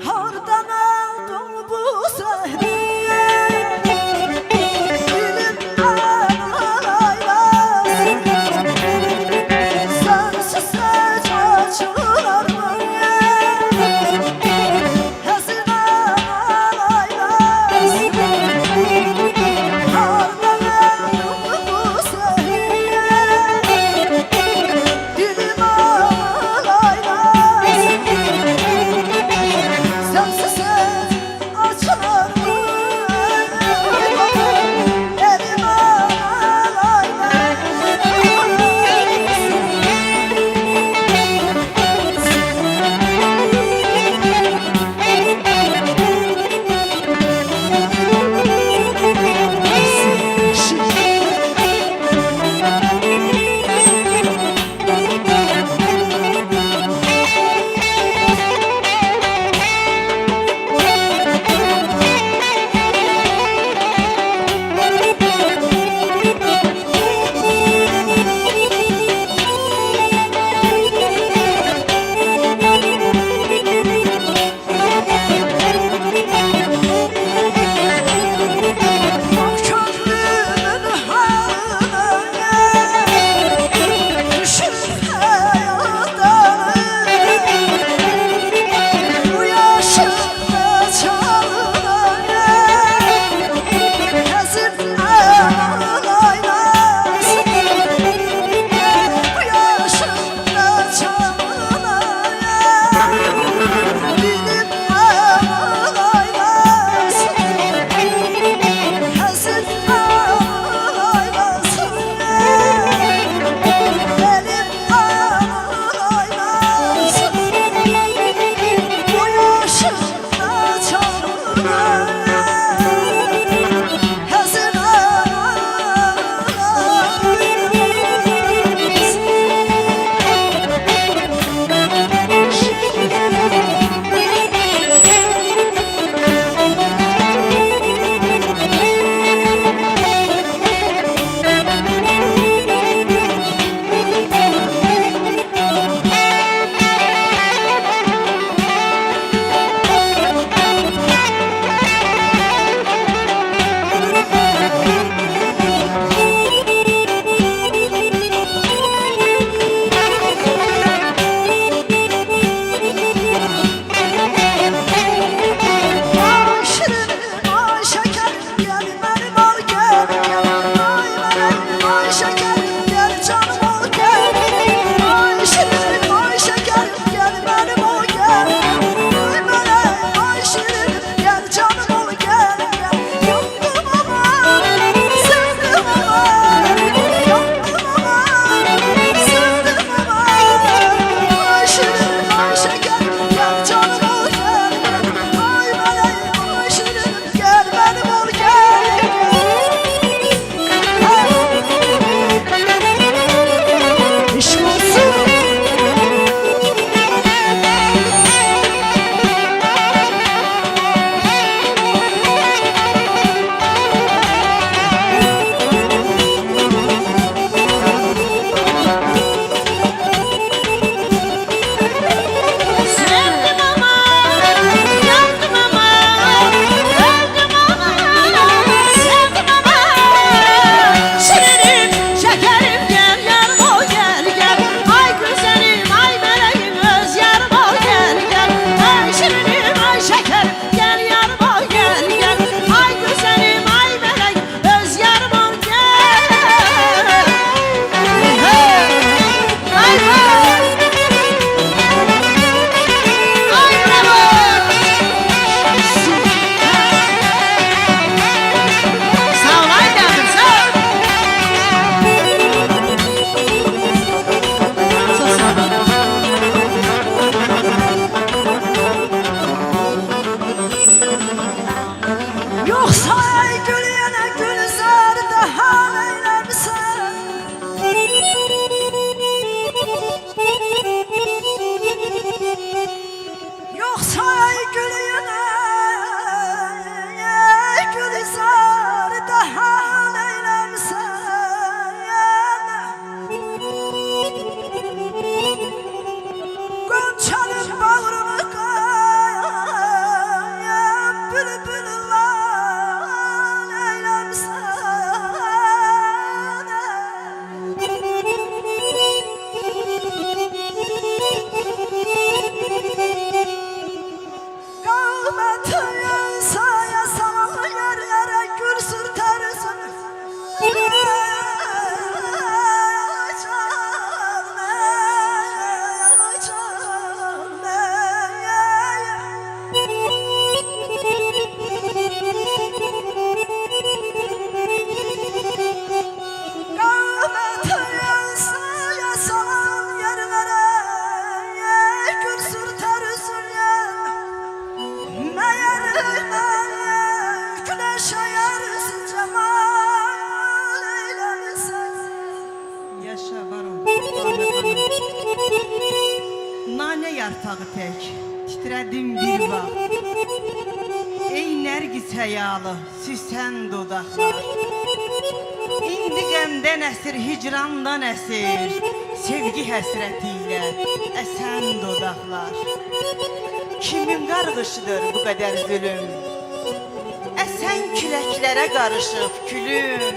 Hardan aldın bu zehri? Dilim ağlaylasın. Sensiz hiç açılır mı? Hazin ağlaylasın. Hardan aldın bu zehri? Dilim ağlaylasın. Sensiz açılır mı? bak. Ey nərgiz həyalı, süsən dodaqlar. İndi qəmdən əsir, hicrandan əsir, sevgi həsrəti ilə əsən dodaqlar. Kimin qarğışıdır bu qədər zülüm? Əsən küləklərə qarışıb külüm.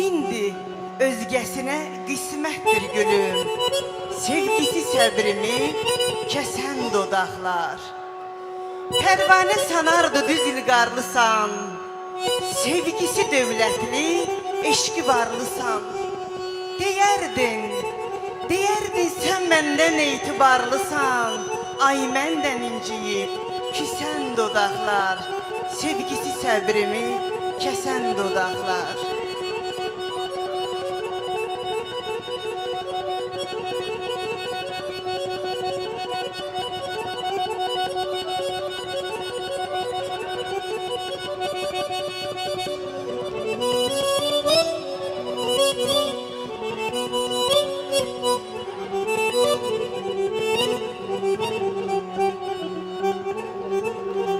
İndi özgəsinə qismətdir gülüm. Sevgisi səbrimi kəsən dodaqlar. Pərvanə sanardı düz ilqarlısan, sevgisi dövlətli, eşqi varlısan. Deyərdin sən məndən etibarlısan. Ay məndən inciyib küsən dodaqlar, sevgisi səbrimi kəsən dodaqlar.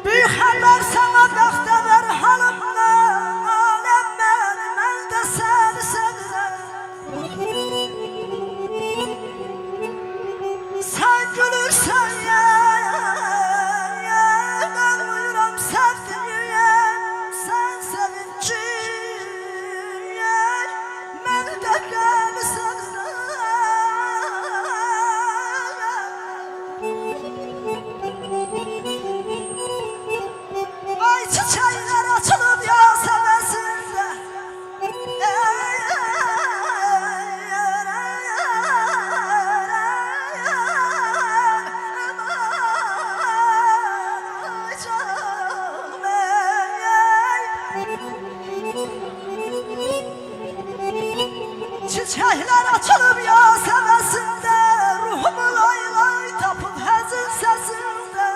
Büyük haller sana bəxtəvər halımdan, aləm mən də səni sevirəm. Sen gülürsən mən uyuram sevdiyəm. Sen sevinci mən də qəmi sevirəm. Ay çiçekler açılıp yasemesinde, çiçekler açılıp yasemesinde, ruhumu lay lay tapıp hezin sesinde.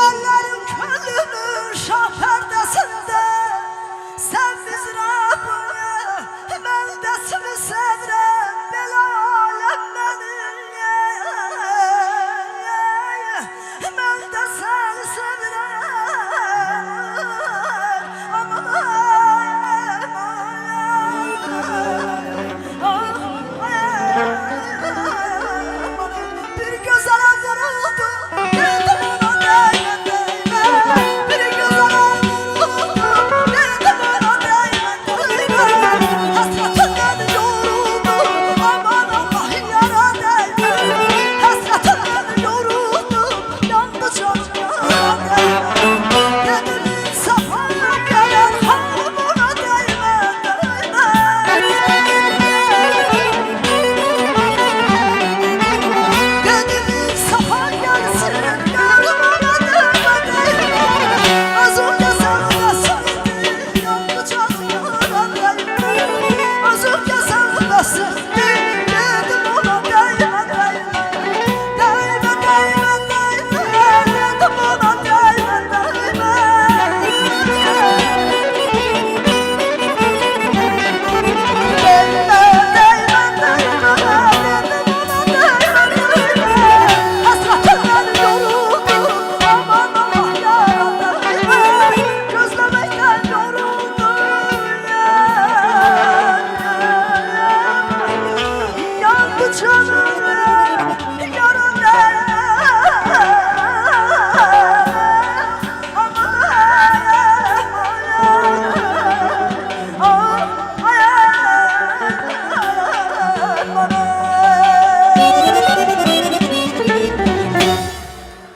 Ellerim könlümün şah perdesinde, sen mizrabı, ben desimi sevrem, bela alem benim, ben de seni sevrem. Aman bir gözele vuruldu, dedim ona değme değme. Bir gözele vuruldu, dedim ona değme değme. Hasretinden yoruldu, aman Allah yara değme. Hasretinden yoruldu, yandı canım yara değme. Dedim insafa gelir halımına değme değme. Dedim insafa gelsin yarımına değme değme. Az önce sen nasıldı, yandı canım yara değme. Az önce sen nasıldı, dedim ona değme değme. Değme değme değme, dedim ona değme değme. Hasretinden yoruldu, aman Allah yara değme. Gözlemekten yoruldu, yandı canım yara değme. Aman